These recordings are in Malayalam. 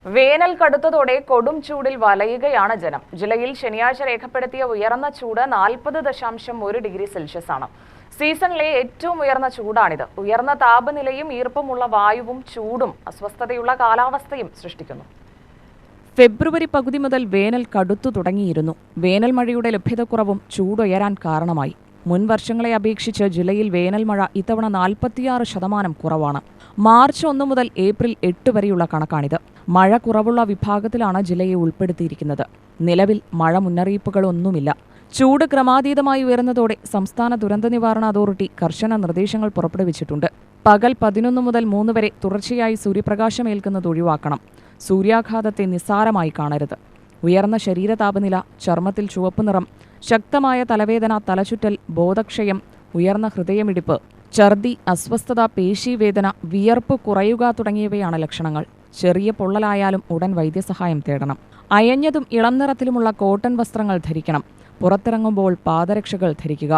വേനൽ കടുത്തതോടെ കൊടും ചൂടിൽ വലയുകയാണ് ജനം. ജില്ലയിൽ ശനിയാഴ്ച രേഖപ്പെടുത്തിയ ഉയർന്ന ചൂട് 40.1 ഡിഗ്രി സെൽഷ്യസ് ആണ്. സീസണിലെ ഏറ്റവും ഉയർന്ന ചൂടാണിത്. ഉയർന്ന താപനിലയും ഈർപ്പമുള്ള വായുവും ചൂടും അസ്വസ്ഥതയുള്ള കാലാവസ്ഥയും സൃഷ്ടിക്കുന്നു. ഫെബ്രുവരി പകുതി മുതൽ വേനൽ കടുത്തു തുടങ്ങിയിരുന്നു. വേനൽ മഴയുടെ ലഭ്യതക്കുറവും ചൂടുയരാൻ കാരണമായി. മുൻ വർഷങ്ങളെ അപേക്ഷിച്ച് ജില്ലയിൽ വേനൽ മഴ ഇത്തവണ 46% കുറവാണ്. മാർച്ച് 1 മുതൽ ഏപ്രിൽ 8 വരെയുള്ള കണക്കാണിത്. മഴ കുറവുള്ള വിഭാഗത്തിലാണ് ജില്ലയെ ഉൾപ്പെടുത്തിയിരിക്കുന്നത്. നിലവിൽ മഴ മുന്നറിയിപ്പുകളൊന്നുമില്ല. ചൂട് ക്രമാതീതമായി ഉയർന്നതോടെ സംസ്ഥാന ദുരന്ത നിവാരണ അതോറിറ്റി കർശന നിർദ്ദേശങ്ങൾ പുറപ്പെടുവിച്ചിട്ടുണ്ട്. പകൽ 11 മുതൽ 3 വരെ തുടർച്ചയായി സൂര്യപ്രകാശമേൽക്കുന്നത് ഒഴിവാക്കണം. സൂര്യാഘാതത്തെ നിസ്സാരമായി കാണരുത്. ഉയർന്ന ശരീര താപനില, ചർമ്മത്തിൽ ചുവപ്പ് നിറം, ശക്തമായ തലവേദന, തലചുറ്റൽ, ബോധക്ഷയം, ഉയർന്ന ഹൃദയമിടിപ്പ്, ഛർദി, അസ്വസ്ഥത, പേശീവേദന, വിയർപ്പ് കുറയുക തുടങ്ങിയവയാണ് ലക്ഷണങ്ങൾ. ചെറിയ പൊള്ളലായാലും ഉടൻ വൈദ്യസഹായം തേടണം. അയഞ്ഞതും ഇളം നിറത്തിലുമുള്ള കോട്ടൺ വസ്ത്രങ്ങൾ ധരിക്കണം. പുറത്തിറങ്ങുമ്പോൾ പാദരക്ഷകൾ ധരിക്കുക.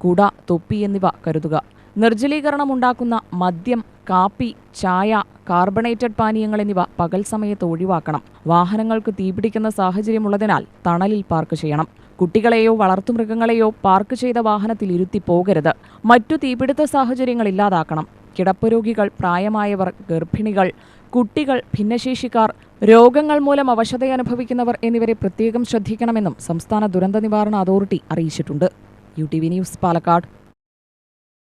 കുട, തൊപ്പി എന്നിവ കരുതുക. നിർജ്ജലീകരണമുണ്ടാക്കുന്ന മദ്യം, കാപ്പി, ചായ, കാർബണേറ്റഡ് പാനീയങ്ങൾ എന്നിവ പകൽ സമയത്ത് ഒഴിവാക്കണം. വാഹനങ്ങൾക്ക് തീപിടിക്കുന്ന സാഹചര്യമുള്ളതിനാൽ തണലിൽ പാർക്ക് ചെയ്യണം. കുട്ടികളെയോ വളർത്തുമൃഗങ്ങളെയോ പാർക്ക് ചെയ്ത വാഹനത്തിൽ ഇരുത്തി പോകരുത്. മറ്റു തീപിടുത്ത സാഹചര്യങ്ങൾ ഇല്ലാതാക്കണം. കിടപ്പുരോഗികൾ, പ്രായമായവർ, ഗർഭിണികൾ, കുട്ടികൾ, ഭിന്നശേഷിക്കാർ, രോഗങ്ങൾ മൂലം അവശതയനുഭവിക്കുന്നവർ എന്നിവരെ പ്രത്യേകം ശ്രദ്ധിക്കണമെന്നും സംസ്ഥാന ദുരന്ത നിവാരണ അതോറിറ്റി അറിയിച്ചിട്ടുണ്ട്. UTV news, Palakkad.